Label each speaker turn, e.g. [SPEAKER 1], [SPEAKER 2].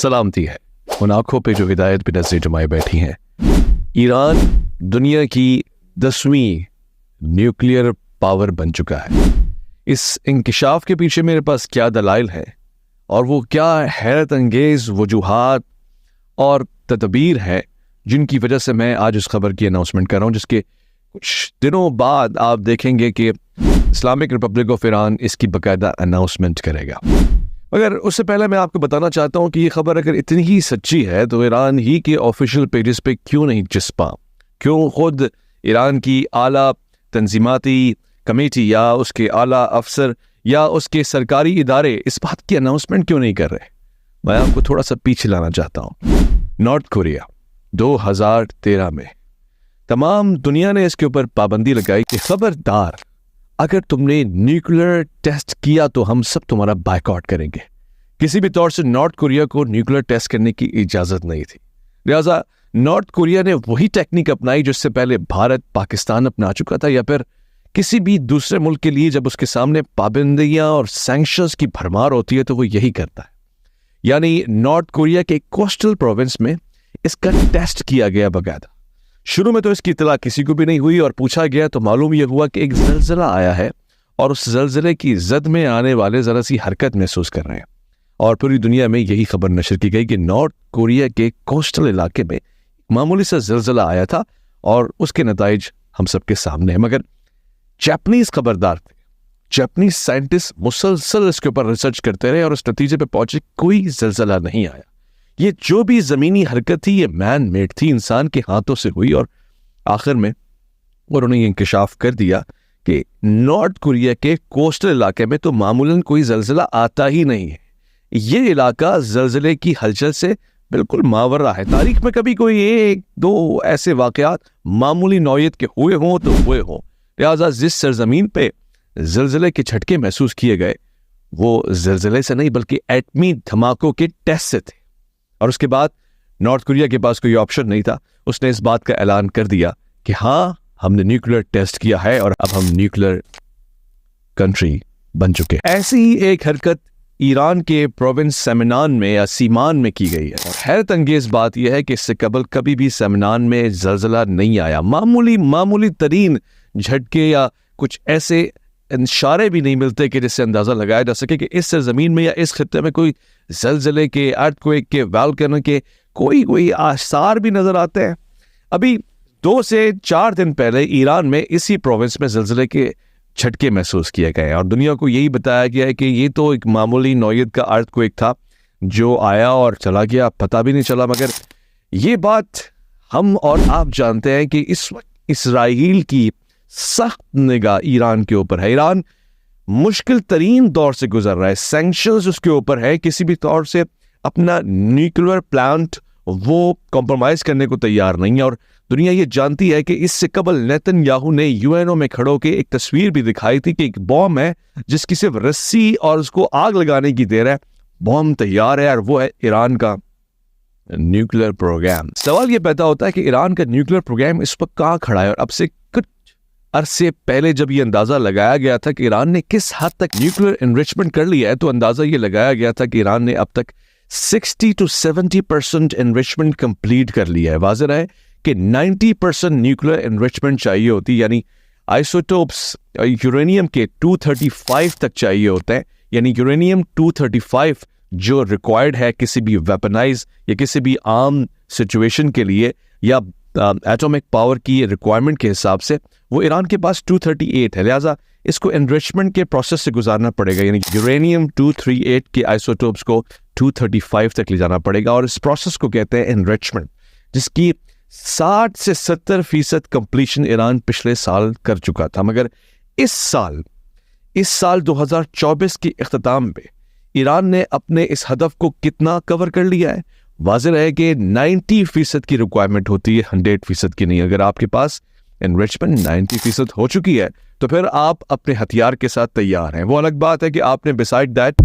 [SPEAKER 1] सलामती है उन आंखों पे जो हिदायत पे नजरें जमाए बैठी हैं। ईरान दुनिया की 10वीं न्यूक्लियर पावर बन चुका है। इस इंकिशाफ के पीछे मेरे पास क्या दलाइल है और वो क्या हैरत अंगेज वजूहात और तदबीर है जिनकी वजह से मैं आज इस खबर की अनाउंसमेंट कर रहा हूँ, जिसके कुछ दिनों बाद आप देखेंगे कि इस्लामिक रिपब्लिक ऑफ ईरान इसकी बाकायदा अनाउंसमेंट करेगा। मगर उससे पहले मैं आपको बताना चाहता हूँ कि ये खबर अगर इतनी ही सच्ची है तो ईरान ही के ऑफिशियल पेजेस पे क्यों नहीं चिस्पा, क्यों खुद ईरान की आला तंजीमाती कमेटी या उसके आला अफसर या उसके सरकारी इदारे इस बात की अनाउंसमेंट क्यों नहीं कर रहे। मैं आपको थोड़ा सा पीछे लाना चाहता हूँ। नॉर्थ कोरिया 2013 में तमाम दुनिया ने इसके ऊपर पाबंदी लगाई कि खबरदार अगर तुमने न्यूक्लियर टेस्ट किया तो हम सब तुम्हारा बायकॉट करेंगे। किसी भी तौर से नॉर्थ कोरिया को न्यूक्लियर टेस्ट करने की इजाजत नहीं थी। लिहाजा नॉर्थ कोरिया ने वही टेक्निक अपनाई जिससे पहले भारत पाकिस्तान अपना चुका था, या फिर किसी भी दूसरे मुल्क के लिए जब उसके सामने पाबंदियां और सैंक्शंस की भरमार होती है तो वो यही करता है। यानी नॉर्थ कोरिया के कोस्टल प्रोविंस में इसका टेस्ट किया गया बाकायदा। शुरू में तो इसकी इतला किसी को भी नहीं हुई और पूछा गया तो मालूम यह हुआ कि एक जलजला आया है और उस जलजले की जद में आने वाले जरा सी हरकत महसूस कर रहे हैं। और पूरी दुनिया में यही खबर नशर की गई कि नॉर्थ कोरिया के कोस्टल इलाके में मामूली सा जलजला आया था और उसके नताइज हम सबके सामने हैं। मगर जापानीज खबरदार थे। जापानीज साइंटिस्ट मुसलसल इसके ऊपर रिसर्च करते रहे और उस नतीजे पे पहुंचे कोई जलजला नहीं आया। ये जो भी जमीनी हरकत थी ये मैन मेड थी, इंसान के हाथों से हुई। और आखिर में उन्होंने ये इंकशाफ कर दिया कि नॉर्थ कोरिया के कोस्टल इलाके में तो मामूलन कोई जलजला आता ही नहीं है। ये इलाका जलजले की हलचल से बिल्कुल मावरा है। तारीख में कभी कोई एक दो ऐसे वाकयात मामूली नौयत के हुए हों तो हुए हों। लिहाजा जिस सरजमीन पे जलजले के झटके महसूस किए गए वो जलजले से नहीं बल्कि एटमी धमाकों के टेस्ट से थे। और उसके बाद नॉर्थ कोरिया के पास कोई ऑप्शन नहीं था, उसने इस बात का ऐलान कर दिया कि हाँ हमने न्यूक्लियर टेस्ट किया है और अब हम न्यूक्लियर कंट्री बन चुके हैं। ऐसी ही एक हरकत ईरान के प्रोविंस सेमनान में या सीमान में की गई है। हैरत अंगेज बात यह है कि इससे कबल कभी भी सेमनान में जलजला नहीं आया। मामूली तरीन झटके या कुछ ऐसे इशारे भी नहीं मिलते कि जिससे अंदाजा लगाया जा सके कि इस सरजमीन में या इस खित्ते में कोई जलजले के, अर्थक्वेक के, वोल्केनो के कोई आसार भी नजर आते हैं। अभी 2 से 4 दिन पहले ईरान में इसी प्रोविंस में जलजले के झटके महसूस किए गए और दुनिया को यही बताया गया है कि ये तो एक मामूली नौयत का अर्थक्वेक था जो आया और चला गया, पता भी नहीं चला। मगर ये बात हम और आप जानते हैं कि इस वक्त इसराइल की सख्त निगाह ईरान के ऊपर है। ईरान मुश्किल तरीन दौर से गुजर रहा है, सैंक्शंस उसके ऊपर है, किसी भी तौर से अपना न्यूक्लियर प्लांट वो कॉम्प्रोमाइज करने को तैयार नहीं है। और दुनिया ये जानती है कि इससे कबल नेतन्याहू ने यूएनओ में खड़ो के एक तस्वीर भी दिखाई थी कि एक बॉम्ब है जिसकी सिर्फ रस्सी और उसको आग लगाने की देर है, बॉम्ब तैयार है और वो है ईरान का न्यूक्लियर प्रोग्राम। सवाल ये पैदा होता है कि ईरान का न्यूक्लियर प्रोग्राम इस वक्त कहाँ खड़ा है। और अब से कुछ अरसे पहले जब ये अंदाजा लगाया गया था कि ईरान ने किस हद तक न्यूक्लियर एनरिचमेंट कर लिया है तो अंदाजा ये लगाया गया था कि ईरान ने अब तक 60 to 70% एनरिचमेंट कंप्लीट कर लिया है। वाज़ेह है कि 90% न्यूक्लियर एनरिचमेंट चाहिए होती, यानी आइसोटोप्स यूरेनियम के 235 तक चाहिए होते हैं। यानी यूरेनियम 235 जो रिक्वायर्ड है किसी भी वेपनाइज या किसी भी आम सिचुएशन के लिए या एटॉमिक पावर की रिक्वायरमेंट के हिसाब से वो ईरान के पास 238 है। लिहाजा इसको एनरिचमेंट के प्रोसेस से गुजारना पड़ेगा, यानी यूरेनियम 238 के आइसोटोप्स को 235 तक ले जाना पड़ेगा। और इस प्रोसेस को कहते हैं एनरिचमेंट, जिसकी 60 से 70% कंप्लीशन ईरान पिछले साल कर चुका था। मगर इस साल 2024 के इख्तिताम पे ईरान ने अपने इस हदफ को कितना कवर कर लिया है। वाज़ेह है कि 90% की रिक्वायरमेंट होती है, 100% की नहीं। अगर आपके पास एनरिचमेंट 90% हो चुकी है तो फिर आप अपने हथियार के साथ तैयार हैं। वो अलग बात है कि आपने बिसाइड दैट